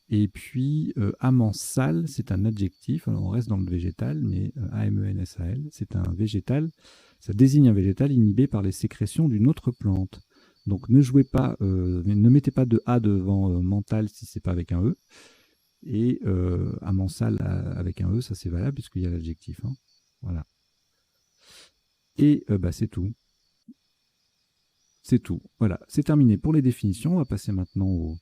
Et puis, amensal, c'est un adjectif. Alors, on reste dans le végétal, mais A-M-E-N-S-A-L, c'est un végétal. Ça désigne un végétal inhibé par les sécrétions d'une autre plante. Donc, ne jouez pas, ne mettez pas de A devant mental si c'est pas avec un E. Et amensal avec un E, ça c'est valable puisqu'il y a l'adjectif. Hein. Voilà. Et c'est tout. C'est tout. Voilà, c'est terminé pour les définitions. On va passer maintenant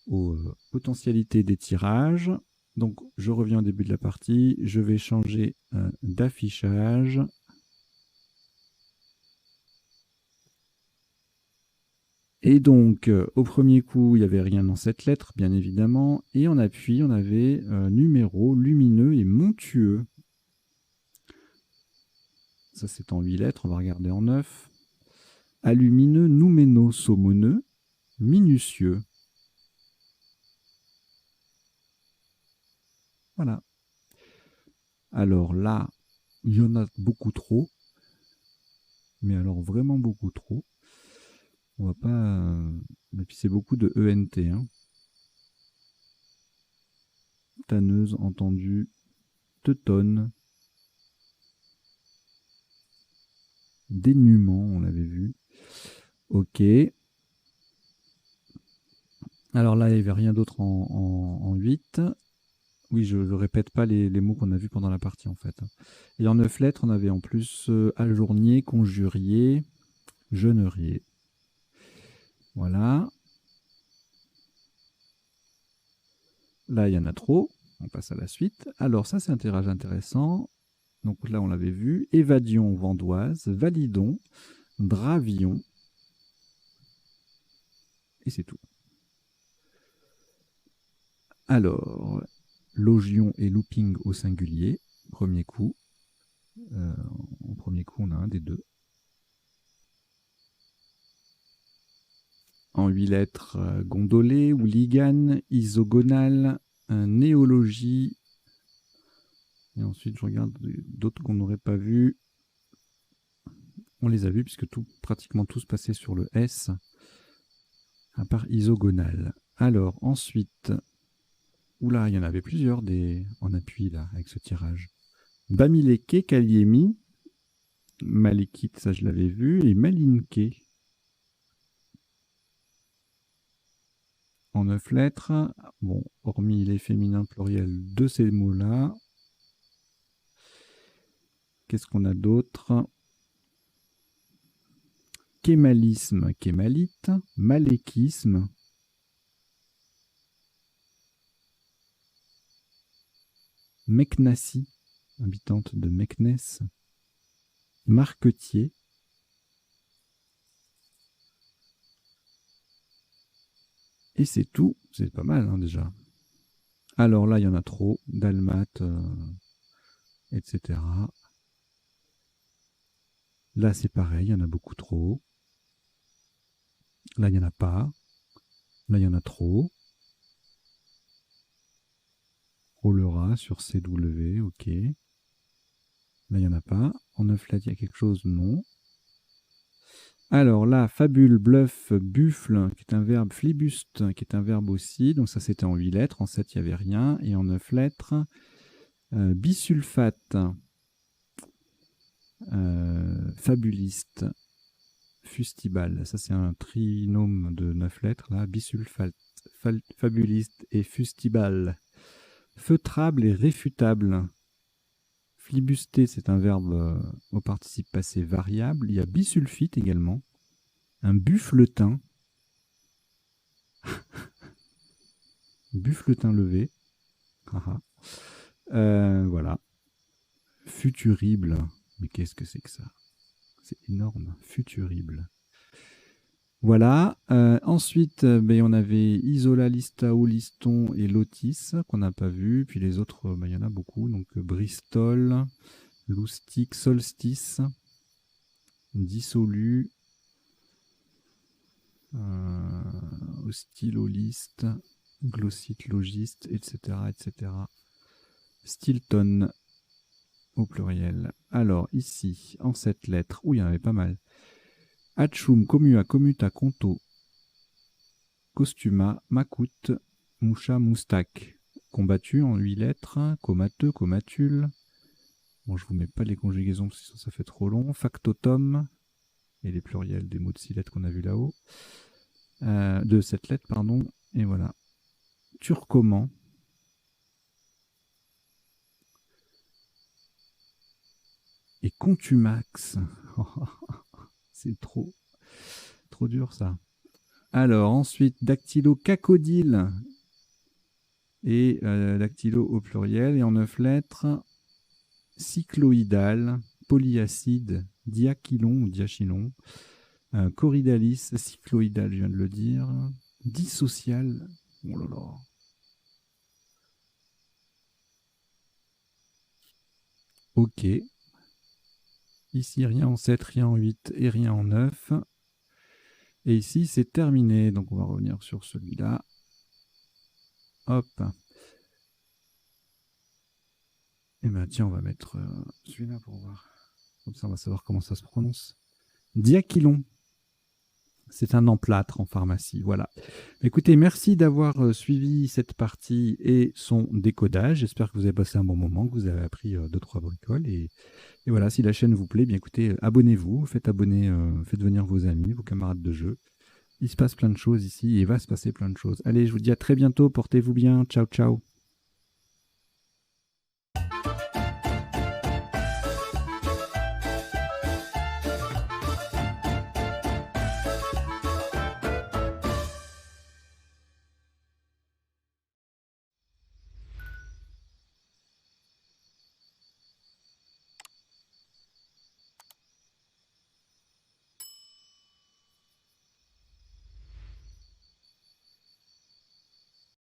aux potentialités des tirages. Donc, je reviens au début de la partie. Je vais changer d'affichage. Et donc, au premier coup, il n'y avait rien dans cette lettre, bien évidemment. Et en appui, on avait numéro, lumineux et montueux. Ça, c'est en 8 lettres. On va regarder en 9. Alumineux, nouméno, saumoneux, minutieux. Voilà. Alors là, il y en a beaucoup trop. Mais alors vraiment beaucoup trop. On va pas... Et puis c'est beaucoup de ENT. Hein. Tanneuse, entendu, teutonne. Dénuement, on l'avait vu. Ok. Alors là, il n'y avait rien d'autre en 8. Oui, je ne répète pas les mots qu'on a vus pendant la partie, en fait. Et en 9 lettres, on avait en plus ajournier, conjurier, jeûnerier. Voilà. Là, il y en a trop. On passe à la suite. Alors, ça, c'est un tirage intéressant. Donc là, on l'avait vu. Évadion vandoise, validon, dravion. Et c'est tout. Alors, logion et looping au singulier. Premier coup. En premier coup, on a un des deux. En 8 lettres, gondolé, hooligan, isogonal, néologie. Et ensuite, je regarde d'autres qu'on n'aurait pas vus. On les a vus puisque pratiquement tous passaient sur le S, à part isogonal. Alors, ensuite, oula, il y en avait plusieurs en appui là, avec ce tirage. Bamileke, Kaliemi, Malekite, ça je l'avais vu, et Malinke. en 9 lettres. Bon, hormis les féminins pluriels de ces mots-là. Qu'est-ce qu'on a d'autre? Kémalisme, kémalite. Malékisme. Meknassi, habitante de Meknès. Marquetier. Et c'est tout, c'est pas mal hein, déjà. Alors là, il y en a trop, dalmate, etc. Là, c'est pareil, il y en a beaucoup trop. Là, il n'y en a pas. Là, il y en a trop. Rollera sur CW, ok. Là, il n'y en a pas. En 9 lettres, il y a quelque chose, non. Alors là, fabule, bluff, buffle, qui est un verbe, flibuste, qui est un verbe aussi. Donc ça, c'était en 8 lettres. En 7, il n'y avait rien. Et en 9 lettres, bisulfate, fabuliste, fustibale. Ça, c'est un trinôme de 9 lettres, là. Bisulfate, fabuliste et fustibale. Feutrable et réfutable. Flibuster, c'est un verbe au participe passé variable. Il y a bisulfite également. Un buffletin. Buffletin levé. Voilà. Futurible. Mais qu'est-ce que c'est que ça? C'est énorme. Futurible. Voilà. Ensuite, on avait Isola, Listao, Liston et Lotis, qu'on n'a pas vu. Puis les autres, il y en a beaucoup. Donc Bristol, Loustic, Solstice, Dissolu, Hostiloliste, Glossite, Logiste, etc., etc. Stilton, au pluriel. Alors, ici, en 7 lettres, il y en avait pas mal. Hatchum, Comua, Commuta, Conto, Costuma, Makut, Moucha, Moustak. Combattu en 8 lettres. Comateux, comatule. Bon, je vous mets pas les conjugaisons parce que ça fait trop long. Factotum. Et les pluriels des mots de 6 lettres qu'on a vu là-haut. De 7 lettres, pardon. Et voilà. Turcoman. Et contumax. C'est trop dur ça. Alors ensuite, dactylo cacodyle et dactylo au pluriel et en 9 lettres, cycloïdal, polyacide, diachylon ou diachylon, corydallis, cycloïdal, je viens de le dire, dissocial, oh là là. Ok. Ici, rien en 7, rien en 8 et rien en 9. Et ici, c'est terminé. Donc, on va revenir sur celui-là. Hop. Et bien, tiens, on va mettre celui-là pour voir. Comme ça, on va savoir comment ça se prononce. Diachylon. C'est un emplâtre en pharmacie. Voilà. Écoutez, merci d'avoir suivi cette partie et son décodage. J'espère que vous avez passé un bon moment, que vous avez appris 2-3 bricoles. Et voilà, si la chaîne vous plaît, bien écoutez, abonnez-vous, faites venir vos amis, vos camarades de jeu. Il se passe plein de choses ici et il va se passer plein de choses. Allez, je vous dis à très bientôt, portez-vous bien, ciao ciao.